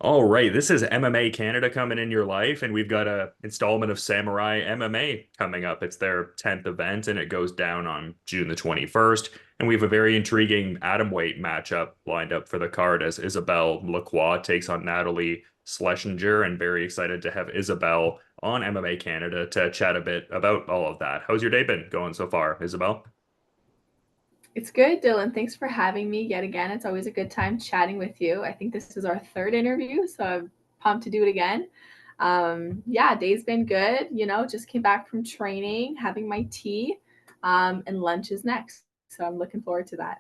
All right, this is MMA Canada coming in your life, and we've got a installment of Samurai MMA coming up. It's their 10th event, and it goes down on June the 21st. And we have a very intriguing atomweight matchup lined up for the card as Isabelle Lacroix takes on Natalie Schlesinger, and very excited to have Isabelle on MMA Canada to chat a bit about all of that. How's your day been going so far, Isabelle? It's good, Dylan. Thanks for having me yet again. It's always a good time chatting with you. I think this is our third interview, so I'm pumped to do it again. Yeah, day's been good. Just came back from training, having my tea, and lunch is next. So I'm looking forward to that.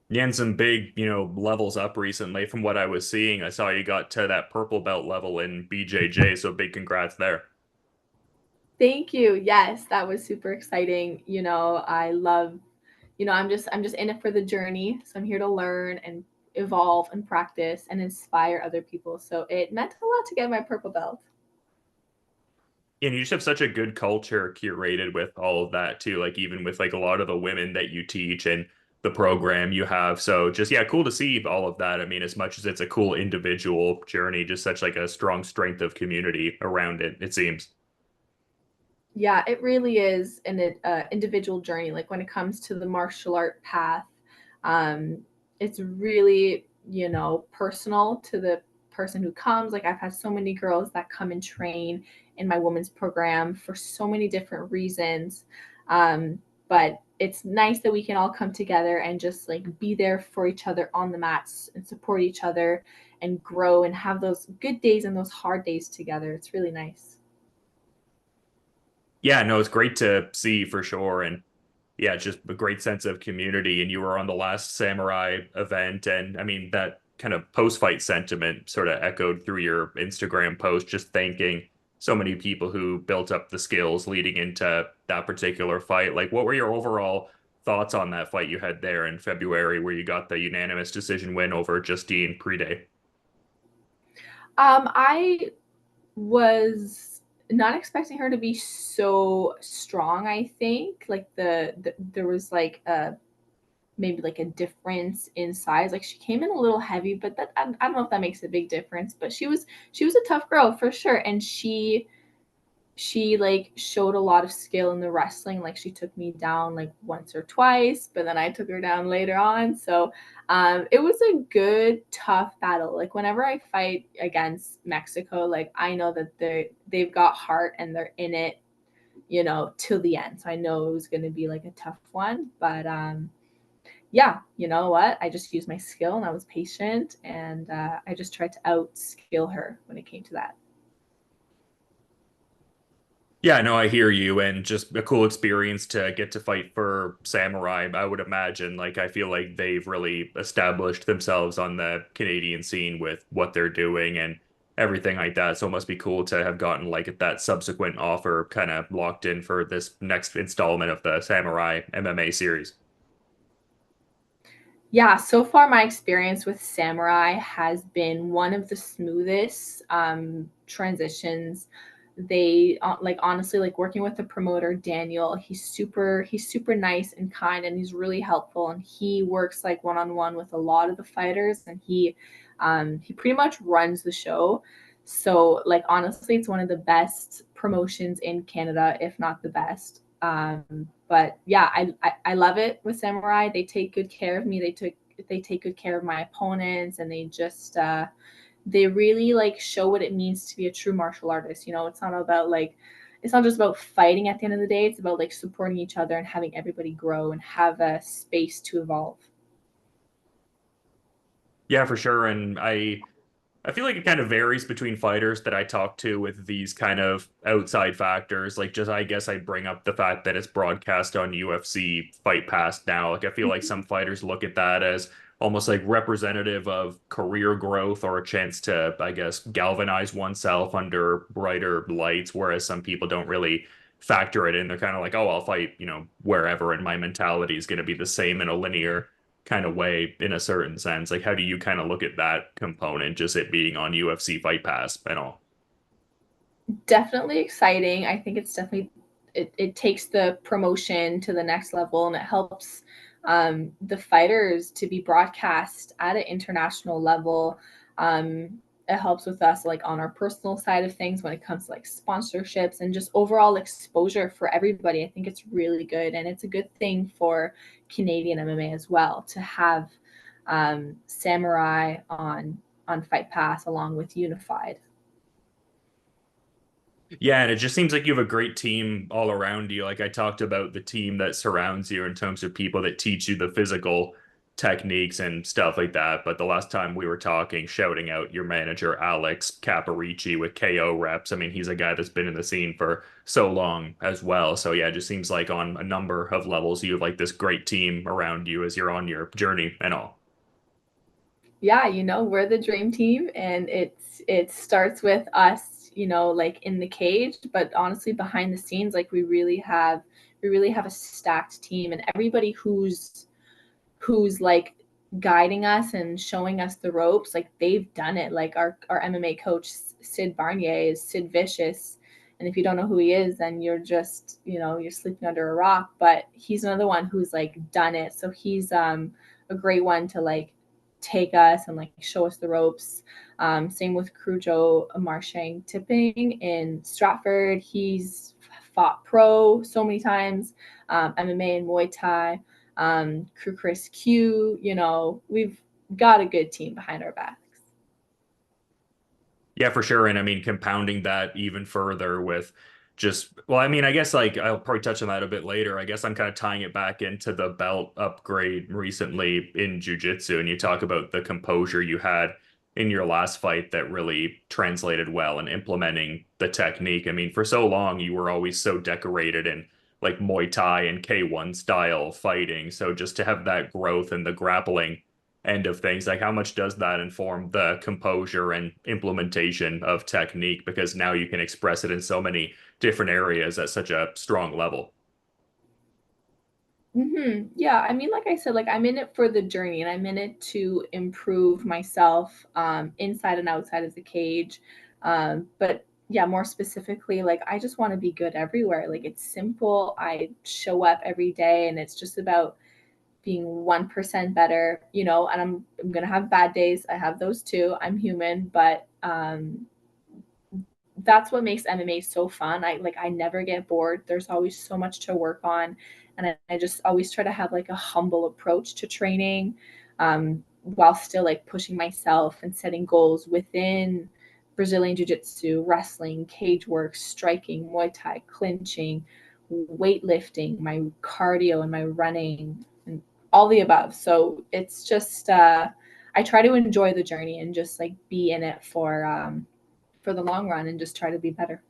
Yeah, and some big, levels up recently from what I was seeing. I saw you got to that purple belt level in BJJ, so big congrats there. Thank you. Yes, that was super exciting. I love, I'm just in it for the journey. So I'm here to learn and evolve and practice and inspire other people. So it meant a lot to get my purple belt. And you just have such a good culture curated with all of that too, like even with like a lot of the women that you teach and the program you have. So just yeah, cool to see all of that. I mean, as much as it's a cool individual journey, just such like a strong strength of community around it, it seems. Yeah, it really is an individual journey. Like when it comes to the martial art path, um, it's really, personal to the person who comes. Like I've had so many girls that come and train in my women's program for so many different reasons. But it's nice that we can all come together and just like be there for each other on the mats and support each other and grow and have those good days and those hard days together. It's really nice. Yeah, no, it's great to see for sure. And yeah, just a great sense of community. And you were on the last Samurai event. And I mean, that kind of post-fight sentiment sort of echoed through your Instagram post, just thanking so many people who built up the skills leading into that particular fight. Like, what were your overall thoughts on that fight you had there in February where you got the unanimous decision win over Justine Pride? I was not expecting her to be so strong. I think like there was like a maybe like a difference in size. Like she came in a little heavy, but I don't know if that makes a big difference. But she was a tough girl for sure, and she like showed a lot of skill in the wrestling. Like she took me down like once or twice, but then I took her down later on. So it was a good tough battle. Like whenever I fight against Mexico, like I know that they've got heart and they're in it, till the end. So I know it was going to be like a tough one, but yeah, you know what, I just used my skill and I was patient, and I just tried to outskill her when it came to that. Yeah, no, I hear you, and just a cool experience to get to fight for Samurai. I would imagine, like, I feel like they've really established themselves on the Canadian scene with what they're doing and everything like that. So it must be cool to have gotten like that subsequent offer kind of locked in for this next installment of the Samurai MMA series. Yeah, so far my experience with Samurai has been one of the smoothest transitions. They like honestly, like working with the promoter Daniel, he's super nice and kind, and he's really helpful, and he works like one on one with a lot of the fighters, and he pretty much runs the show. So like honestly, it's one of the best promotions in Canada, if not the best. But yeah, I love it with Samurai. They take good care of me. They take good care of my opponents, and they really like show what it means to be a true martial artist. It's not just about fighting at the end of the day. It's about like supporting each other and having everybody grow and have a space to evolve. Yeah, for sure. And I feel like it kind of varies between fighters that I talk to with these kind of outside factors. Like, just I guess I bring up the fact that it's broadcast on UFC Fight Pass now. Like, I feel like some fighters look at that as almost like representative of career growth or a chance to, I guess, galvanize oneself under brighter lights, whereas some people don't really factor it in. They're kind of like, oh, I'll fight, wherever, and my mentality is going to be the same in a linear kind of way in a certain sense. Like, how do you kind of look at that component, just it being on UFC Fight Pass and all? Definitely exciting. I think it's definitely it takes the promotion to the next level, and it helps the fighters to be broadcast at an international level. It helps with us like on our personal side of things when it comes to like sponsorships and just overall exposure for everybody. I think it's really good, and it's a good thing for Canadian MMA as well to have Samurai on Fight Pass along with Unified. Yeah, and it just seems like you have a great team all around you. Like I talked about the team that surrounds you in terms of people that teach you the physical techniques and stuff like that. But the last time we were talking, shouting out your manager, Alex Caporicci with KO reps. I mean, he's a guy that's been in the scene for so long as well. So yeah, it just seems like on a number of levels, you have like this great team around you as you're on your journey and all. Yeah, we're the dream team, and it starts with us, like in the cage, but honestly behind the scenes, like we really have a stacked team, and everybody who's like guiding us and showing us the ropes, like they've done it. Like our MMA coach Sid Barnier is Sid Vicious. And if you don't know who he is, then you're just, you're sleeping under a rock. But he's another one who's like done it. So he's a great one to like take us and like show us the ropes. Same with Krujo Marshang Tipping in Stratford. He's fought pro so many times, MMA and Muay Thai. Crew Chris Q, we've got a good team behind our backs. Yeah, for sure. And I mean, compounding that even further with just, well, I mean, I guess like I'll probably touch on that a bit later. I guess I'm kind of tying it back into the belt upgrade recently in jiu-jitsu. And you talk about the composure you had in your last fight that really translated well and implementing the technique. I mean, for so long, you were always so decorated in like Muay Thai and K1 style fighting. So just to have that growth and the grappling end of things, like how much does that inform the composure and implementation of technique, because now you can express it in so many different areas at such a strong level. Yeah, I mean, like I said, like I'm in it for the journey, and I'm in it to improve myself inside and outside of the cage. But yeah, more specifically, like I just want to be good everywhere. Like it's simple. I show up every day, and it's just about being 1% better, and I'm gonna have bad days. I have those too. I'm human, but that's what makes MMA so fun. I never get bored. There's always so much to work on, and I just always try to have like a humble approach to training, while still like pushing myself and setting goals within Brazilian Jiu-Jitsu, wrestling, cage work, striking, Muay Thai, clinching, weightlifting, my cardio and my running, and all the above. So it's just I try to enjoy the journey and just like be in it for the long run and just try to be better.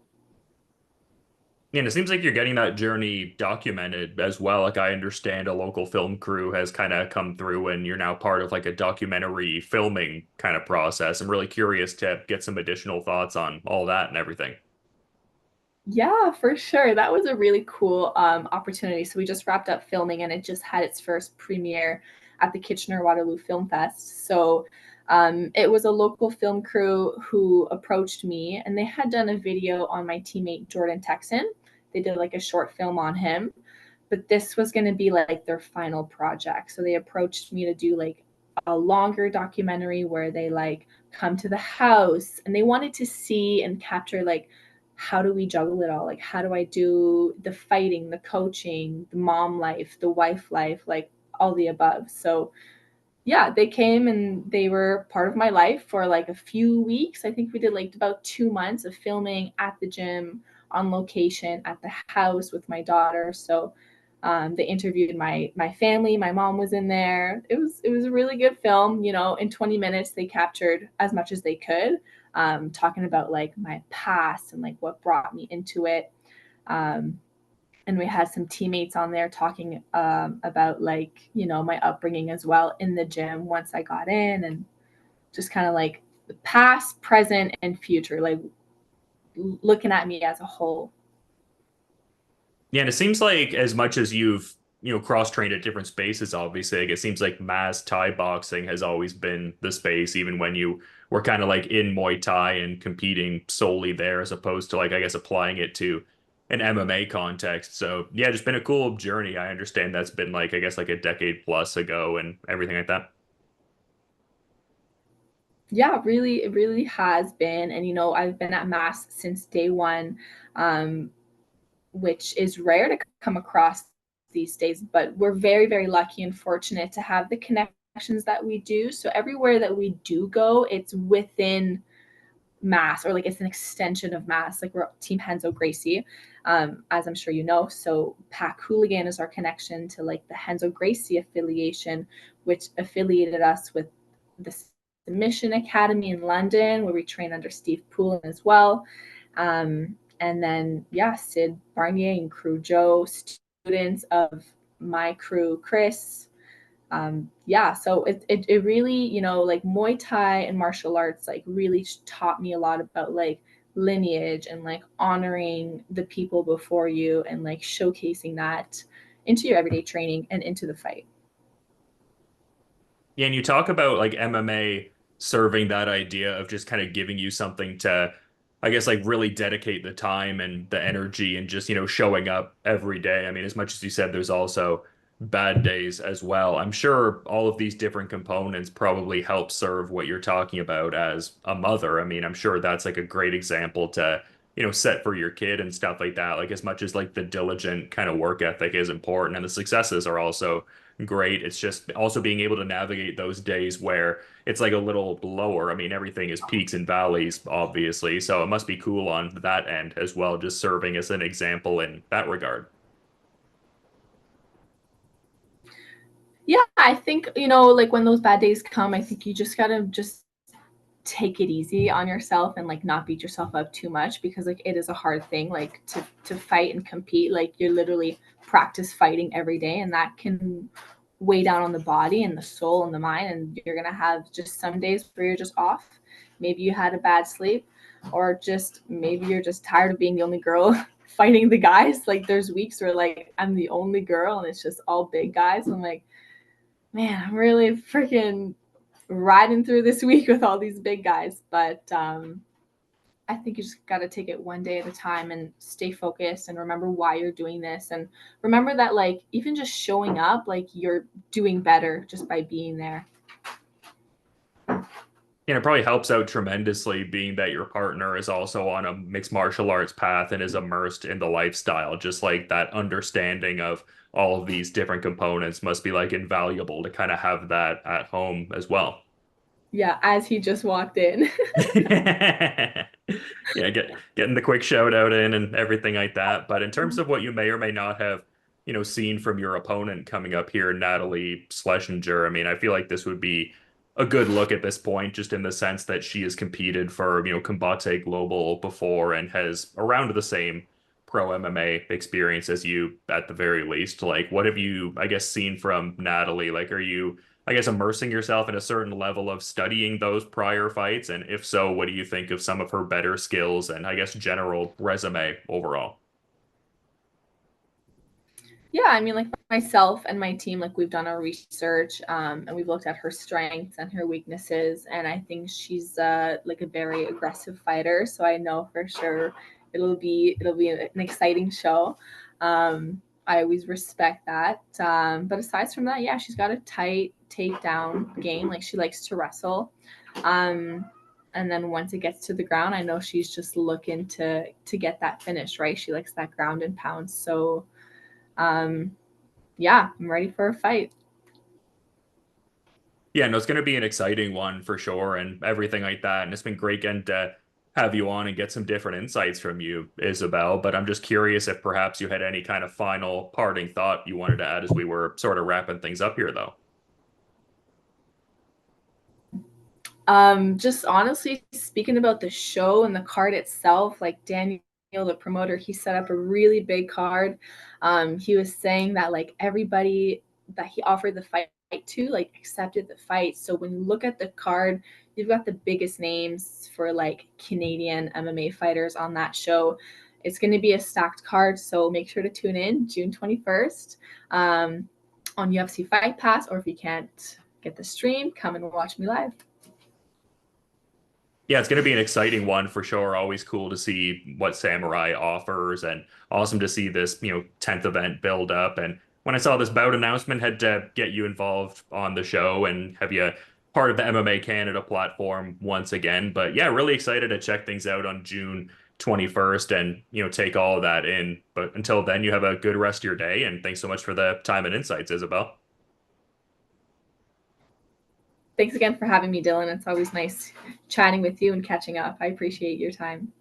And it seems like you're getting that journey documented as well. Like I understand a local film crew has kind of come through and you're now part of like a documentary filming kind of process. I'm really curious to get some additional thoughts on all that and everything. Yeah, for sure. That was a really cool opportunity. So we just wrapped up filming, and it just had its first premiere at the Kitchener Waterloo Film Fest. So it was a local film crew who approached me, and they had done a video on my teammate Jordan Texan. They did like a short film on him, but this was going to be like their final project. So they approached me to do like a longer documentary where they like come to the house, and they wanted to see and capture like how do we juggle it all? Like, how do I do the fighting, the coaching, the mom life, the wife life, like all the above? So, yeah, they came and they were part of my life for like a few weeks. I think we did like about 2 months of filming at the gym, on location, at the house with my daughter. So, they interviewed my family. My mom was in there. It was a really good film. In 20 minutes they captured as much as they could, talking about like my past and like what brought me into it. Um, and we had some teammates on there talking about like my upbringing as well in the gym once I got in, and just kind of like the past, present, and future, like looking at me as a whole. Yeah, and it seems like as much as you've, cross-trained at different spaces, obviously, like it seems like mass Thai boxing has always been the space, even when you were kind of like in Muay Thai and competing solely there, as opposed to like, I guess, applying it to an MMA context. So yeah, just been a cool journey. I understand that's been like, I guess, like a decade plus ago and everything like that. Yeah, really, it really has been. And, I've been at Mass since day one, um, which is rare to come across these days, but we're very, very lucky and fortunate to have the connections that we do. So everywhere that we do go, it's within Mass, or like it's an extension of Mass. Like we're Team Henzo Gracie, as I'm sure you know. So Pack Hooligan is our connection to like the Henzo Gracie affiliation, which affiliated us with the Submission Academy in London, where we train under Steve Poulin as well. And then, yeah, Sid Barnier and Crew Joe, students of my crew, Chris. Yeah, so it really, like Muay Thai and martial arts, like really taught me a lot about like lineage and like honoring the people before you and like showcasing that into your everyday training and into the fight. Yeah, and you talk about like MMA serving that idea of just kind of giving you something to, I guess, like really dedicate the time and the energy and just, showing up every day. I mean, as much as you said, there's also bad days as well. I'm sure all of these different components probably help serve what you're talking about as a mother. I mean, I'm sure that's like a great example to, set for your kid and stuff like that. Like as much as like the diligent kind of work ethic is important and the successes are also great. It's just also being able to navigate those days where it's like a little lower. I mean, everything is peaks and valleys, obviously. So it must be cool on that end as well, just serving as an example in that regard. Yeah, I think, like when those bad days come, I think you just gotta just take it easy on yourself and like not beat yourself up too much, because like it is a hard thing, like to fight and compete. Like you're literally practice fighting every day, and that can weigh down on the body and the soul and the mind. And you're gonna have just some days where you're just off. Maybe you had a bad sleep, or just maybe you're just tired of being the only girl fighting the guys. Like there's weeks where like I'm the only girl and it's just all big guys. I'm like, man, I'm really freaking riding through this week with all these big guys. But I think you just got to take it one day at a time and stay focused and remember why you're doing this. And remember that, like, even just showing up, like, you're doing better just by being there. And it probably helps out tremendously being that your partner is also on a mixed martial arts path and is immersed in the lifestyle. Just like that understanding of all of these different components must be like invaluable to kind of have that at home as well. Yeah, as he just walked in. Yeah, getting the quick shout out in and everything like that. But in terms of what you may or may not have, seen from your opponent coming up here, Natalie Schlesinger, I mean, I feel like this would be a good look at this point, just in the sense that she has competed for, Combate Global before and has around the same pro MMA experience as you at the very least. Like, what have you, I guess, seen from Natalie? Like, are you I guess, immersing yourself in a certain level of studying those prior fights? And if so, what do you think of some of her better skills and I guess general resume overall? Yeah, I mean, like myself and my team, like we've done our research, and we've looked at her strengths and her weaknesses, and I think she's like a very aggressive fighter. So I know for sure it'll be an exciting show. I always respect that. But aside from that, yeah, she's got a tight takedown game. Like she likes to wrestle. Um, and then once it gets to the ground, I know she's just looking to get that finish, right? She likes that ground and pound. So um, yeah, I'm ready for a fight. Yeah, no, it's going to be an exciting one for sure and everything like that. And it's been great getting to have you on and get some different insights from you, Isabel. But I'm just curious if perhaps you had any kind of final parting thought you wanted to add as we were sort of wrapping things up here, though. Just honestly speaking about the show and the card itself, like Daniel, the promoter, he set up a really big card. He was saying that like everybody that he offered the fight to like accepted the fight. So when you look at the card, you've got the biggest names for like Canadian MMA fighters on that show. It's going to be a stacked card, so make sure to tune in June 21st on UFC Fight Pass, or if you can't get the stream, come and watch me live. Yeah, it's going to be an exciting one for sure. Always cool to see what Samurai offers and awesome to see this, 10th event build up. And when I saw this bout announcement, had to get you involved on the show and have you part of the MMA Canada platform once again. But yeah, really excited to check things out on June 21st and, take all of that in. But until then, you have a good rest of your day. And thanks so much for the time and insights, Isabelle. Thanks again for having me, Dylan. It's always nice chatting with you and catching up. I appreciate your time.